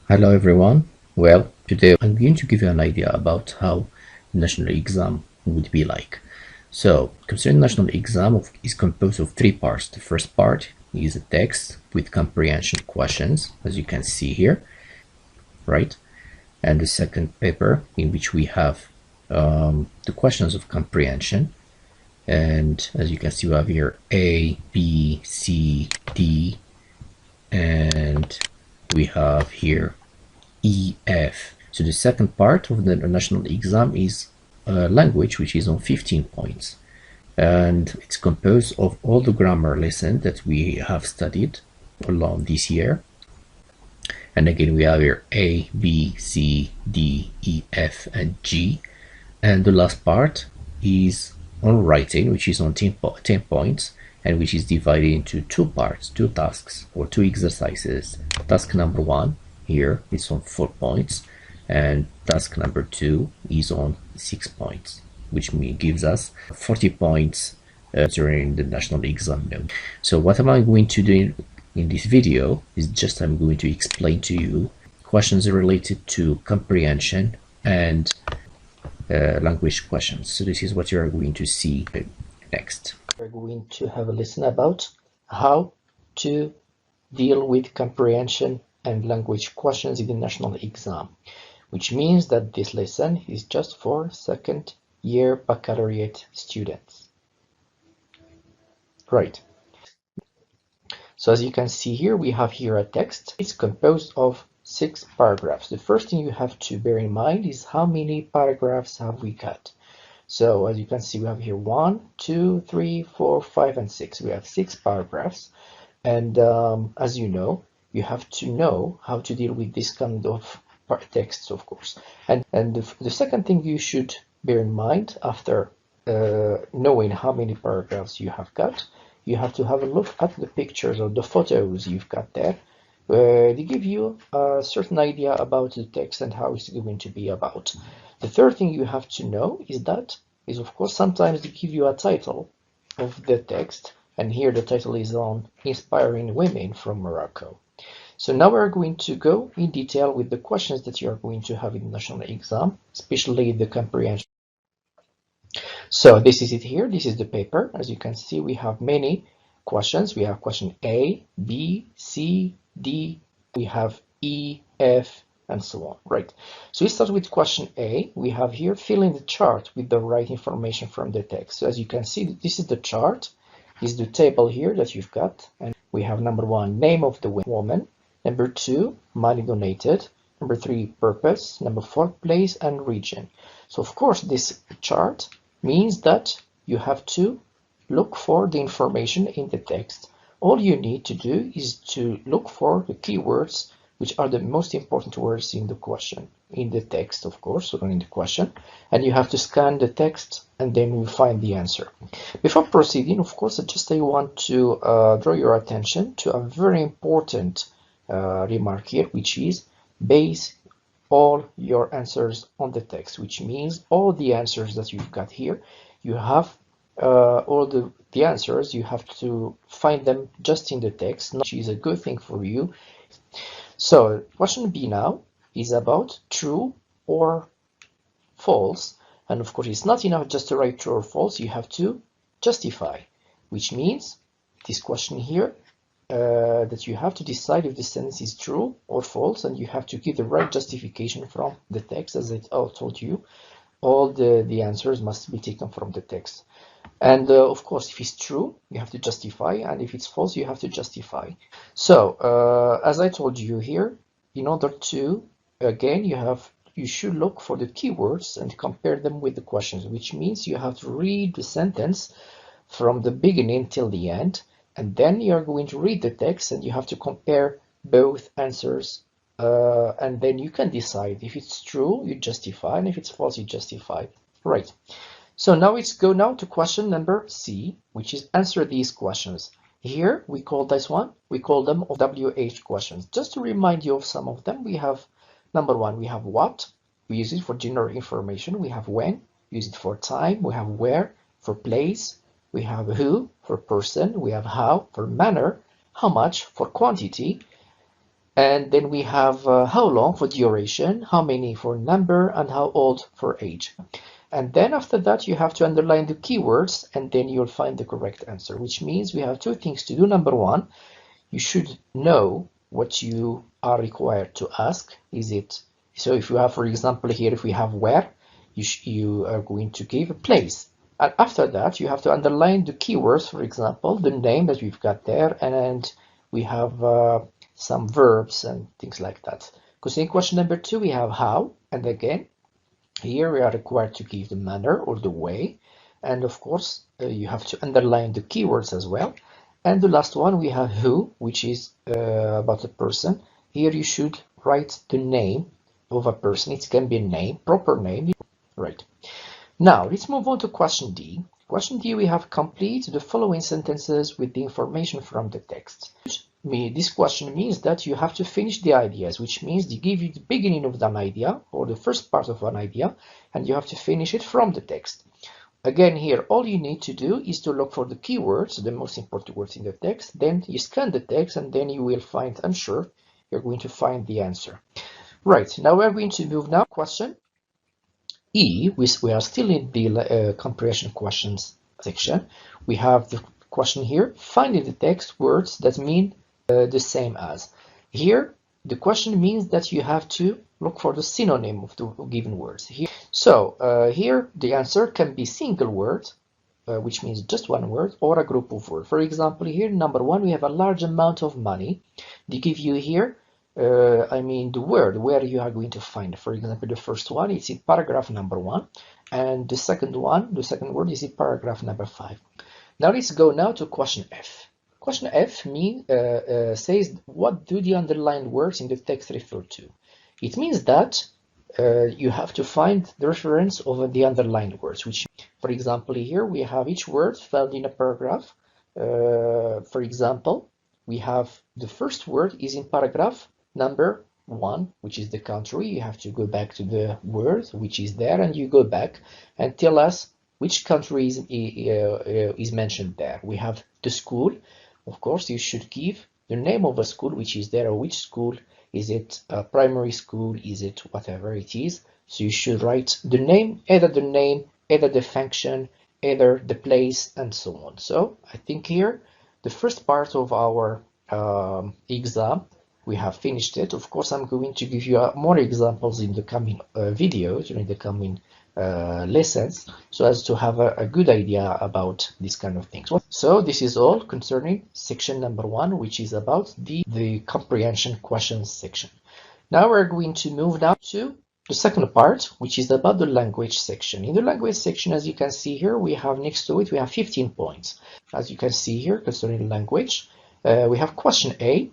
Hello everyone. Well, today I'm going to give you an idea about how the national exam would be like. So, considering national exam is composed of three parts. The first part is a text with comprehension questions, as you can see here, right? And the second paper, in which we have the questions of comprehension, and as you can see, we have here A, B, C, D, and we have here E, F. So the second part of the national exam is language, which is on 15 points. And it's composed of all the grammar lessons that we have studied along this year. And again, we have here A, B, C, D, E, F, and G. And the last part is on writing, which is on 10 points, and which is divided into two parts, two tasks, or two exercises. Task number 1 here is on 4 points, and task number 2 is on 6 points, which gives us 40 points during the national exam note. So what am I going to do in this video is just I'm going to explain to you questions related to comprehension and language questions. So this is what you are going to see next. We're going to have a lesson about how to deal with comprehension and language questions in the national exam, which means that this lesson is just for second year baccalaureate students. Right. So as you can see here, we have here a text. It's composed of 6 paragraphs. The first thing you have to bear in mind is how many paragraphs have we got. So as you can see, we have here 1, 2, 3, 4, 5, and 6. We have 6 paragraphs. And as you know, you have to know how to deal with this kind of texts, of course. And the second thing you should bear in mind after knowing how many paragraphs you have got, you have to have a look at the pictures or the photos you've got there. They give you a certain idea about the text and how it's going to be about. The third thing you have to know is of course sometimes they give you a title of the text, and here the title is on Inspiring Women from Morocco. So now we're going to go in detail with the questions that you are going to have in the national exam, especially the comprehension. So this is it here. This is the paper. As you can see, we have many questions. We have question A, B, C, D, we have E, F, and so on, right? So we start with question A. We have here, fill in the chart with the right information from the text. So as you can see, this is the chart. This is the table here that you've got. And we have number 1, name of the woman. Number 2, money donated. Number 3, purpose. Number 4, place and region. So of course, this chart means that you have to look for the information in the text. All you need to do is to look for the keywords, which are the most important words in the question, in the text, of course, or in the question, and you have to scan the text and then you find the answer. Before proceeding, of course, I want to draw your attention to a very important remark here, which is base all your answers on the text, which means all the answers that you've got here, you have all the answers, you have to find them just in the text, which is a good thing for you. So question B now is about true or false, and of course it's not enough just to write true or false, you have to justify, which means this question here that you have to decide if the sentence is true or false, and you have to give the right justification from the text. As I told you, all the answers must be taken from the text. And of course, if it's true, you have to justify, and if it's false, you have to justify. So as I told you here, in order to, again, you should look for the keywords and compare them with the questions, which means you have to read the sentence from the beginning till the end, and then you are going to read the text and you have to compare both answers, and then you can decide if it's true, you justify, and if it's false, you justify. Right. So now let's go now to question number C, which is answer these questions. Here we call this one, we call them WH questions. Just to remind you of some of them, we have number 1, we have what, we use it for general information. We have when, use it for time. We have where for place. We have who for person. We have how for manner, how much for quantity, And then we have how long for duration, how many for number, and how old for age. And then after that, you have to underline the keywords, and then you'll find the correct answer, which means we have two things to do. Number one, you should know what you are required to ask. Is it, so if you have, for example, here, if we have where, you are going to give a place. And after that, you have to underline the keywords, for example, the name that we've got there, and we have some verbs and things like that. Because in question number 2, we have how, and again, here we are required to give the manner or the way, and of course you have to underline the keywords as well. And the last one, we have who, which is about a person. Here you should write the name of a person. It can be a name, proper name, right? Now let's move on to question D. Question D, we have complete the following sentences with the information from the text. This question means that you have to finish the ideas, which means they give you the beginning of an idea or the first part of an idea, and you have to finish it from the text. Again, here, all you need to do is to look for the keywords, the most important words in the text. Then you scan the text, and then you will find, I'm sure, you're going to find the answer. Right, now we're going to move now. Question E, we are still in the comprehension questions section. We have the question here, find in the text words that mean the same as. Here, the question means that you have to look for the synonym of the given words. Here, so here the answer can be single word, which means just one word, or a group of words. For example, here number 1, we have a large amount of money. They give you here, the word where you are going to find. For example, the first one is in paragraph number 1, and the second word is in paragraph number 5. Now let's go now to question F. Question F says, what do the underlined words in the text refer to? It means that you have to find the reference of the underlined words, which, for example, here we have each word found in a paragraph. For example, we have the first word is in paragraph number 1, which is the country. You have to go back to the word which is there, and you go back and tell us which country is mentioned there. We have the school. Of course, you should give the name of a school which is there, or which school. Is it a primary school? Is it whatever it is? So you should write the name, either the function, either the place, and so on. So I think here, the first part of our exam, we have finished it. Of course, I'm going to give you more examples in the coming videos, during the coming lessons, so as to have a good idea about these kind of things. So this is all concerning section number 1, which is about the comprehension questions section. Now we're going to move now to the second part, which is about the language section. In the language section, as you can see here, we have next to it, we have 15 points. As you can see here, concerning language, we have question A.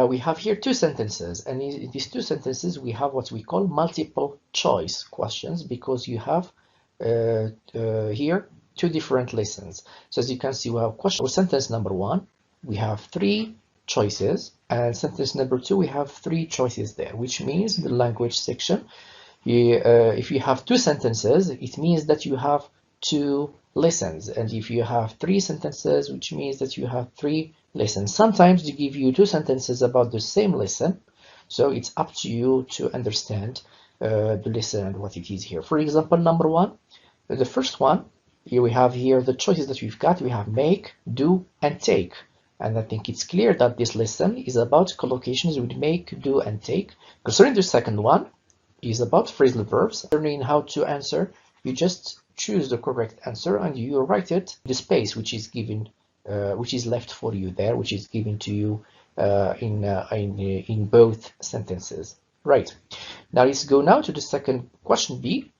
We have here 2 sentences, and in these 2 sentences we have what we call multiple choice questions, because you have here 2 different lessons. So as you can see, we have question, or sentence number 1, we have 3 choices, and sentence number 2, we have 3 choices there, which means the language section, if you have 2 sentences, it means that you have 2 lessons, and if you have 3 sentences, which means that you have 3 lessons. Sometimes they give you 2 sentences about the same lesson, so it's up to you to understand the lesson and what it is here. For example, number 1, the first one, here we have here the choices that we've got. We have make, do, and take, and I think it's clear that this lesson is about collocations with make, do, and take. Concerning the second one, is about phrasal verbs. Learning how to answer, you just choose the correct answer and you write it the space which is given, which is left for you there, which is given to you in both sentences. Right. Now let's go now to the second question B.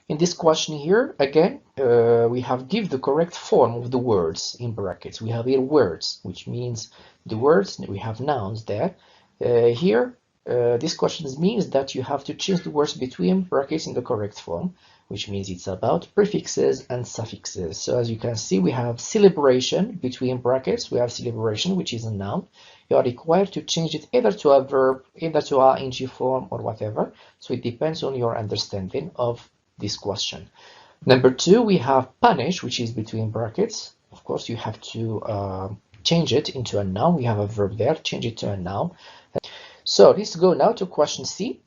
In this question here, again, we have give the correct form of the words in brackets. We have here words, which means the words, we have nouns there. Here, this question means that you have to change the words between brackets in the correct form, which means it's about prefixes and suffixes. So as you can see, we have celebration between brackets. We have celebration, which is a noun. You are required to change it either to a verb, either to a ing form, or whatever. So it depends on your understanding of this question. Number 2, we have punish, which is between brackets. Of course, you have to change it into a noun. We have a verb there, change it to a noun. So let's go now to question C.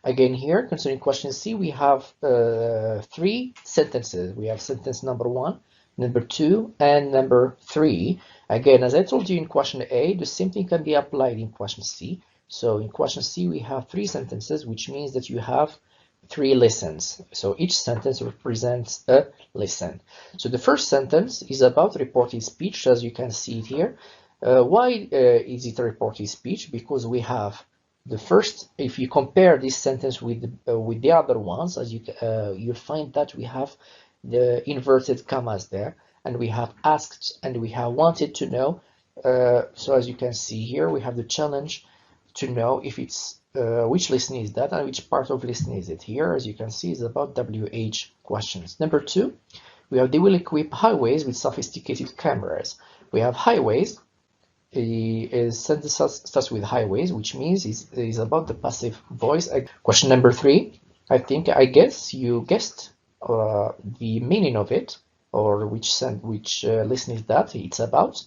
Again here, concerning question C, we have 3 sentences. We have sentence number 1, number 2, and number 3. Again, as I told you in question A, the same thing can be applied in question C. So in question C, we have 3 sentences, which means that you have 3 lessons. So each sentence represents a lesson. So the first sentence is about reported speech, as you can see it here. Why is it a reported speech? Because we have the first, if you compare this sentence with the other ones, as you'll find that we have the inverted commas there, and we have asked and we have wanted to know. So as you can see here, we have the challenge to know if it's which lesson is that and which part of lesson is it. Here, as you can see, is about WH questions. Number 2, we have they will equip highways with sophisticated cameras. We have highways. The sentence starts with highways, which means is about the passive voice. Question number 3, I guess you guessed the meaning of it, or which lesson is that. It's about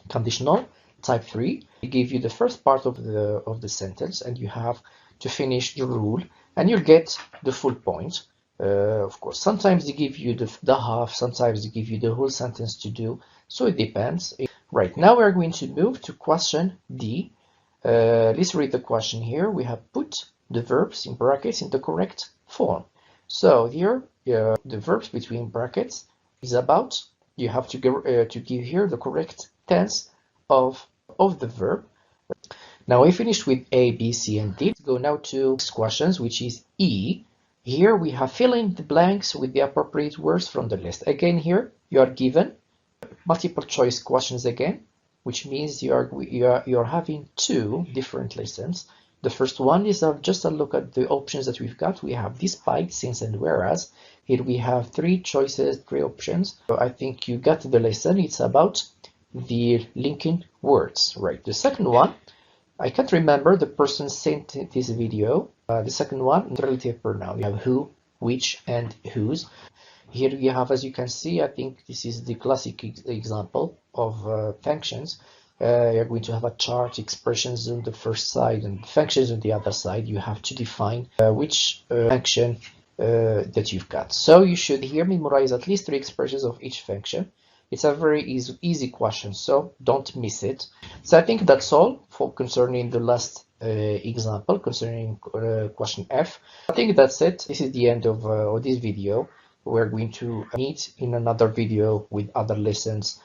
conditional type 3. They give you the first part of the sentence, and you have to finish the rule, and you'll get the full point. Of course, sometimes they give you the half, sometimes they give you the whole sentence to do, so it depends. Right, now we're going to move to question D. Let's read the question here. We have put the verbs in brackets in the correct form. So here, the verbs between brackets is about, you have to give here the correct tense of the verb. Now we finished with A, B, C, and D. Let's go now to questions, which is E. Here we have fill in the blanks with the appropriate words from the list. Again, here you are given multiple choice questions again, which means you're having 2 different lessons. The first one is just a look at the options that we've got. We have despite, since, and whereas. Here we have 3 choices, 3 options. So I think you got the lesson. It's about the linking words, right? The second one, I can't remember the person sent this video. The second one, relative pronoun. You have who, which, and whose. Here you have, as you can see, I think this is the classic example of functions. You're going to have a chart, expressions on the first side and functions on the other side. You have to define which function that you've got. So you should here memorize at least 3 expressions of each function. It's a very easy question, so don't miss it. So I think that's all for concerning the last example, concerning question F. I think that's it. This is the end of this video. We're going to meet in another video with other lessons